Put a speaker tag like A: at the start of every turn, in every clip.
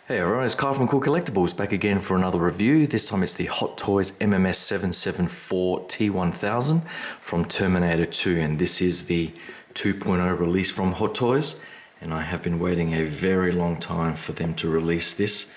A: Hey everyone, it's Kyle from Cool Collectibles back again for another review. This time it's the Hot Toys MMS774 T-1000 from Terminator 2, and this is the 2.0 release from Hot Toys, and I have been waiting a very long time for them to release this.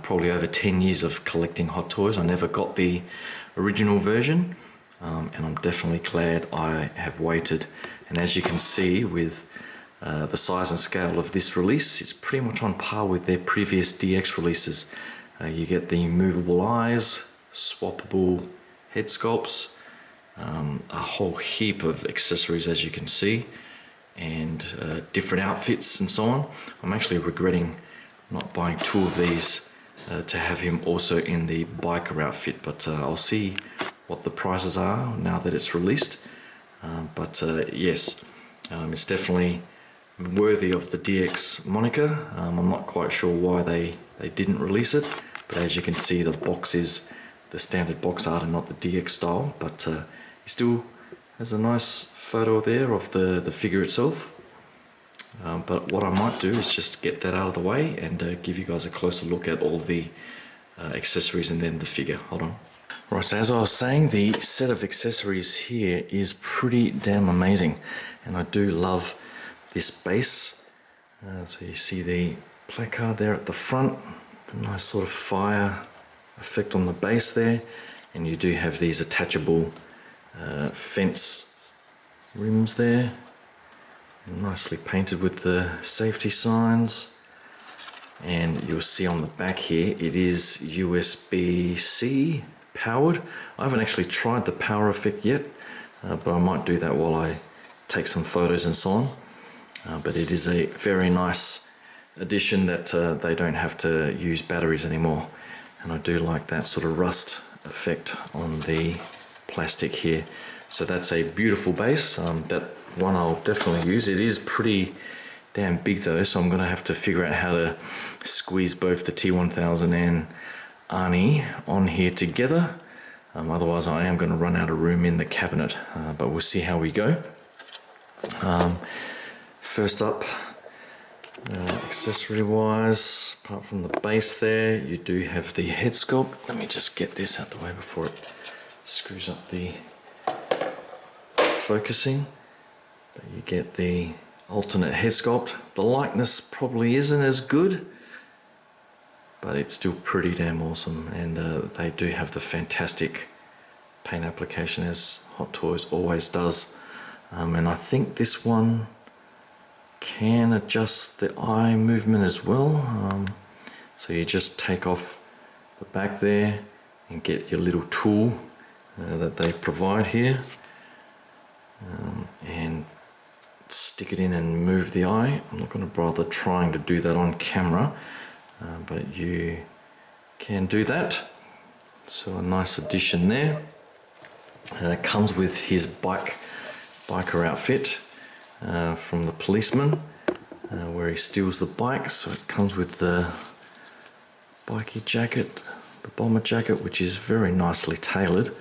A: Probably over 10 years of collecting Hot Toys. I never got the original version, and I'm definitely glad I have waited. And as you can see with the size and scale of this release, it's pretty much on par with their previous DX releases. You get the movable eyes, swappable head sculpts, a whole heap of accessories as you can see, and different outfits and so on. I'm actually regretting not buying two of these to have him also in the biker outfit, but I'll see what the prices are now that it's released. Yes, it's definitely worthy of the DX moniker. I'm not quite sure why they didn't release it, but as you can see, the box is the standard box art and not the DX style, but he still has a nice photo there of the figure itself. But what I might do is just get that out of the way and give you guys a closer look at all the accessories and then the figure. Hold on. Right, so as I was saying, the set of accessories here is pretty damn amazing, and I do love this base. So you see the placard there at the front, a nice sort of fire effect on the base there, and you do have these attachable fence rims there, nicely painted with the safety signs. And you'll see on the back here it is USB-C powered. I haven't actually tried the power effect yet, but I might do that while I take some photos and so on. But it is a very nice addition that they don't have to use batteries anymore, and I do like that sort of rust effect on the plastic here. So that's a beautiful base. That one I'll definitely use. It is pretty damn big though, so I'm gonna have to figure out how to squeeze both the T-1000 and Arnie on here together. Otherwise I am gonna run out of room in the cabinet, but we'll see how we go. First up, accessory wise, apart from the base there, you do have the head sculpt. Let me just get this out the way before it screws up the focusing. But you get the alternate head sculpt. The likeness probably isn't as good, but it's still pretty damn awesome, and they do have the fantastic paint application as Hot Toys always does. And I think this one can adjust the eye movement as well. So you just take off the back there and get your little tool that they provide here, and stick it in and move the eye. I'm not going to bother trying to do that on camera, but you can do that. So a nice addition there. It comes with his biker outfit from the policeman, where he steals the bike. So it comes with the bikie jacket, the bomber jacket, which is very nicely tailored.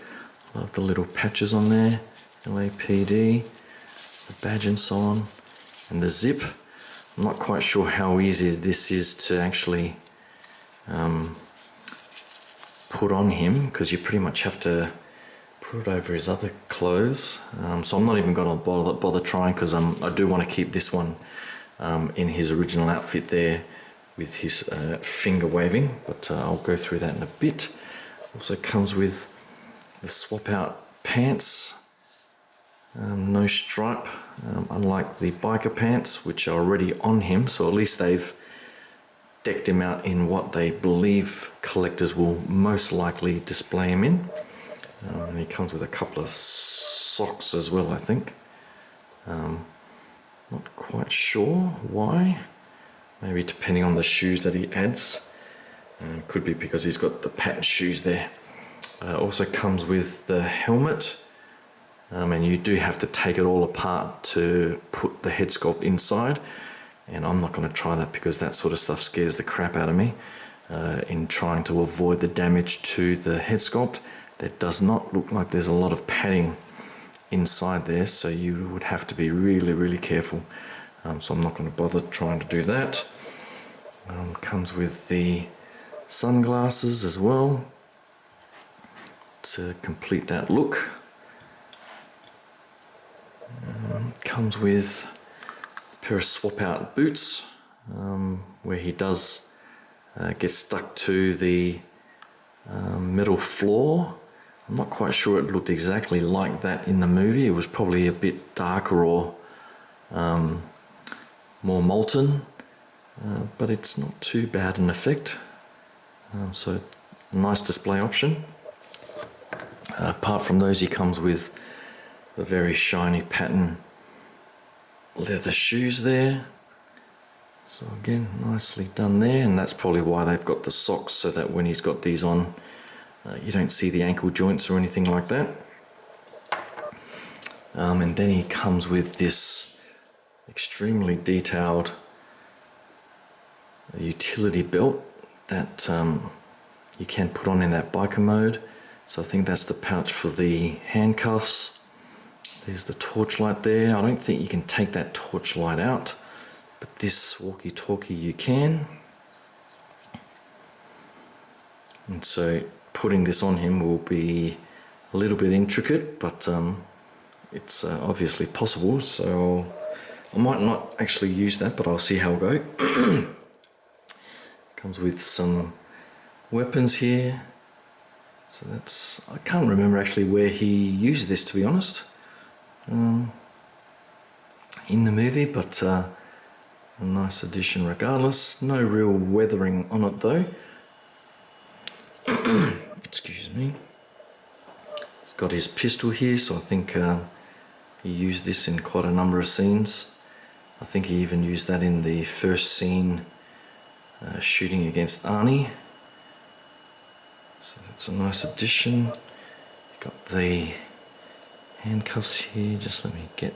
A: Love the little patches on there, LAPD, the badge and so on, and the zip. I'm not quite sure how easy this is to actually put on him, because you pretty much have to put it over his other clothes. So I'm not even going to bother trying, because I do want to keep this one in his original outfit there with his finger waving, but I'll go through that in a bit. Also comes with the swap out pants, no stripe, unlike the biker pants which are already on him, so at least they've decked him out in what they believe collectors will most likely display him in. And he comes with a couple of socks as well, I think. Not quite sure why. Maybe depending on the shoes that he adds. Could be because he's got the patent shoes there. Also comes with the helmet. And you do have to take it all apart to put the head sculpt inside. And I'm not going to try that, because that sort of stuff scares the crap out of me. In trying to avoid the damage to the head sculpt, there does not look like there's a lot of padding inside there, so you would have to be really, really careful. So I'm not going to bother trying to do that. Comes with the sunglasses as well to complete that look. Comes with a pair of swap out boots where he does get stuck to the metal floor. I'm not quite sure it looked exactly like that in the movie. It was probably a bit darker or more molten, but it's not too bad an effect. So a nice display option. Apart from those, he comes with the very shiny pattern leather shoes there. So again, nicely done there, and that's probably why they've got the socks, so that when he's got these on, you don't see the ankle joints or anything like that. And then he comes with this extremely detailed utility belt that you can put on in that biker mode. So I think that's the pouch for the handcuffs. There's the torchlight there. I don't think you can take that torchlight out, but this walkie-talkie you can. And so putting this on him will be a little bit intricate, but it's obviously possible, so I might not actually use that, but I'll see how it goes. Comes with some weapons here. So that's, I can't remember actually where he used this, to be honest, in the movie, but a nice addition regardless. No real weathering on it though. Excuse me. It's got his pistol here, so I think he used this in quite a number of scenes. I think he even used that in the first scene shooting against Arnie. So that's a nice addition. Got the handcuffs here, just let me get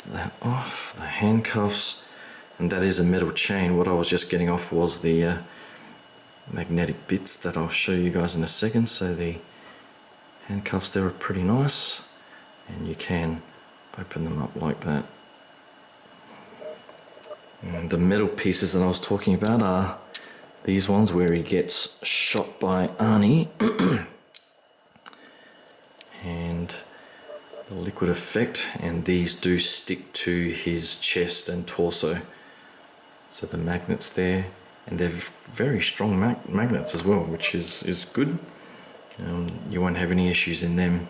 A: that off. The handcuffs, and that is a metal chain. What I was just getting off was the magnetic bits that I'll show you guys in a second. So the handcuffs there are pretty nice, and you can open them up like that. And the metal pieces that I was talking about are these ones where he gets shot by Arnie and the liquid effect, and these do stick to his chest and torso. So the magnets there, and they're very strong magnets as well, which is good. You won't have any issues in them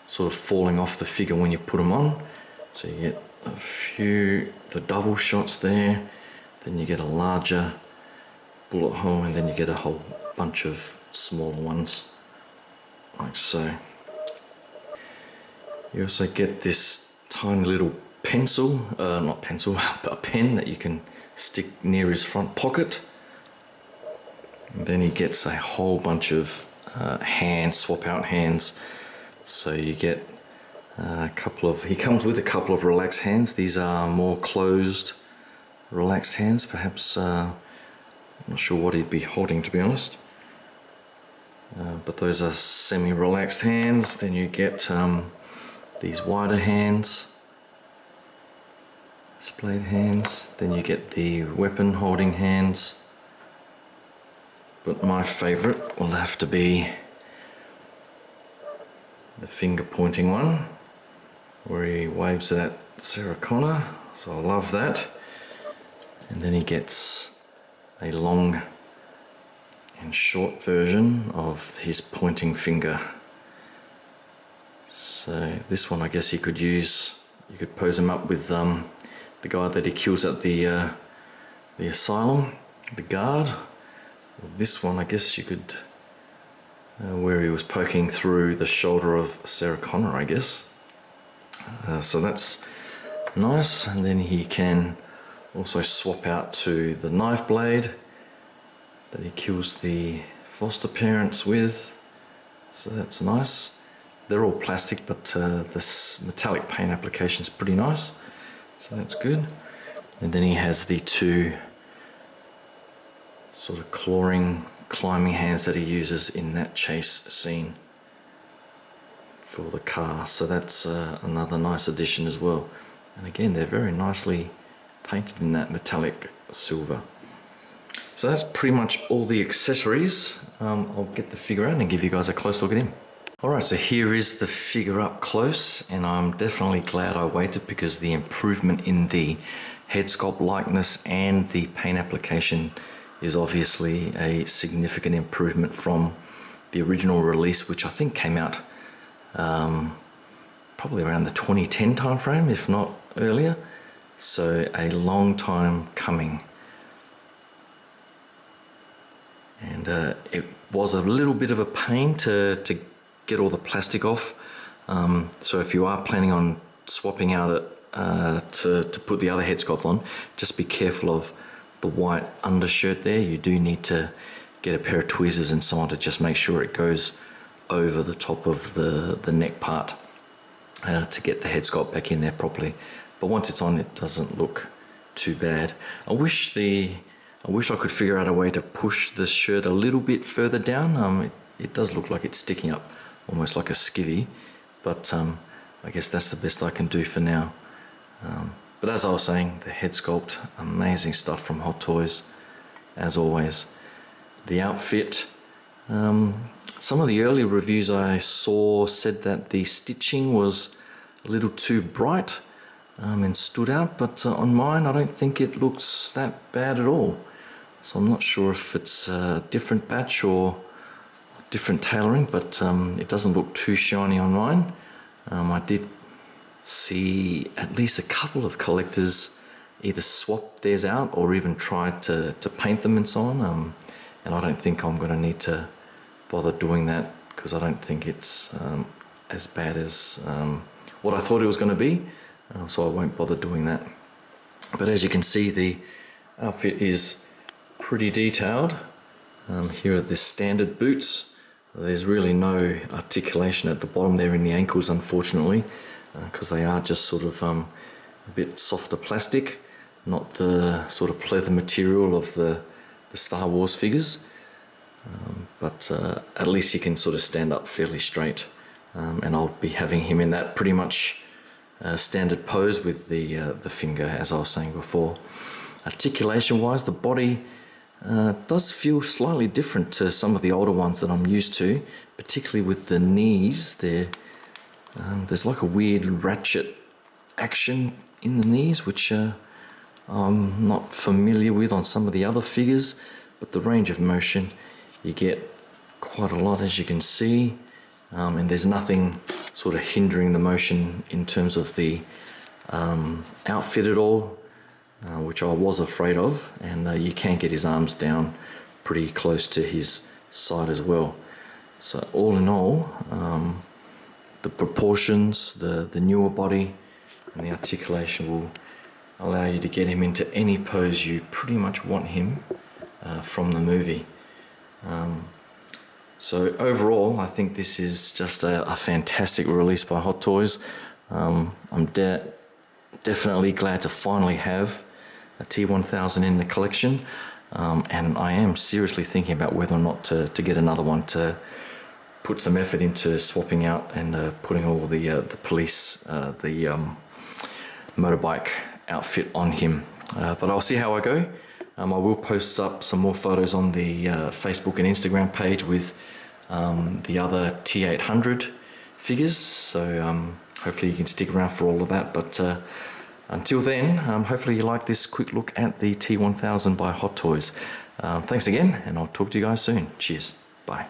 A: sort of falling off the figure when you put them on. So you get a few, the double shots there, then you get a larger bullet hole, and then you get a whole bunch of smaller ones like so. You also get this tiny little pencil, not pencil, but a pen that you can stick near his front pocket. And then he gets a whole bunch of swap out hands. So you get he comes with a couple of relaxed hands. These are more closed, relaxed hands. Perhaps, I'm not sure what he'd be holding, to be honest. But those are semi-relaxed hands. Then you get these wider hands, splayed hands. Then you get the weapon holding hands. But my favorite will have to be the finger pointing one, where he waves at Sarah Connor. So I love that. And then he gets a long and short version of his pointing finger. So this one, I guess you could pose him up with the guy that he kills at the asylum, the guard. This one, I guess you could, where he was poking through the shoulder of Sarah Connor, I guess. So that's nice. And then he can also swap out to the knife blade that he kills the foster parents with. So that's nice. They're all plastic, but this metallic paint application is pretty nice. So that's good. And then he has the two sort of climbing hands that he uses in that chase scene for the car. So that's another nice addition as well. And again, they're very nicely painted in that metallic silver. So that's pretty much all the accessories. I'll get the figure out and give you guys a close look at him. Alright, so here is the figure up close, and I'm definitely glad I waited because the improvement in the head sculpt likeness and the paint application is obviously a significant improvement from the original release, which I think came out probably around the 2010 timeframe, if not earlier. So a long time coming. And it was a little bit of a pain to get all the plastic off. So if you are planning on swapping out it to put the other head sculpt on, just be careful of the white undershirt there. You do need to get a pair of tweezers and so on to just make sure it goes over the top of the neck part to get the head sculpt back in there properly. But once it's on, it doesn't look too bad. I wish I could figure out a way to push this shirt a little bit further down. It does look like it's sticking up almost like a skivvy, but I guess that's the best I can do for now. But as I was saying, the head sculpt, amazing stuff from Hot Toys, as always. The outfit, some of the early reviews I saw said that the stitching was a little too bright and stood out, but on mine I don't think it looks that bad at all. So I'm not sure if it's a different batch or different tailoring, but it doesn't look too shiny on mine. I did see at least a couple of collectors either swap theirs out or even tried to paint them and so on. And I don't think I'm going to need to bother doing that because I don't think it's as bad as what I thought it was going to be. So I won't bother doing that. But as you can see, the outfit is pretty detailed. Here are the standard boots. There's really no articulation at the bottom there in the ankles, unfortunately, because they are just sort of a bit softer plastic, not the sort of pleather material of the Star Wars figures. But at least you can sort of stand up fairly straight, and I'll be having him in that pretty much standard pose with the finger, as I was saying before. Articulation wise, the body does feel slightly different to some of the older ones that I'm used to, particularly with the knees. There's like a weird ratchet action in the knees, which I'm not familiar with on some of the other figures, but the range of motion, you get quite a lot, as you can see, and there's nothing sort of hindering the motion in terms of the outfit at all, which I was afraid of. And you can get his arms down pretty close to his side as well. So all in all, the proportions, the newer body and the articulation will allow you to get him into any pose you pretty much want him from the movie. So overall, I think this is just a fantastic release by Hot Toys. I'm definitely glad to finally have a T-1000 in the collection, and I am seriously thinking about whether or not to get another one to put some effort into swapping out and putting all the police, motorbike outfit on him. But I'll see how I go. I will post up some more photos on the Facebook and Instagram page with the other T-800 figures, so hopefully you can stick around for all of that. But until then, hopefully you like this quick look at the T-1000 by Hot Toys. Thanks again, and I'll talk to you guys soon. Cheers. Bye.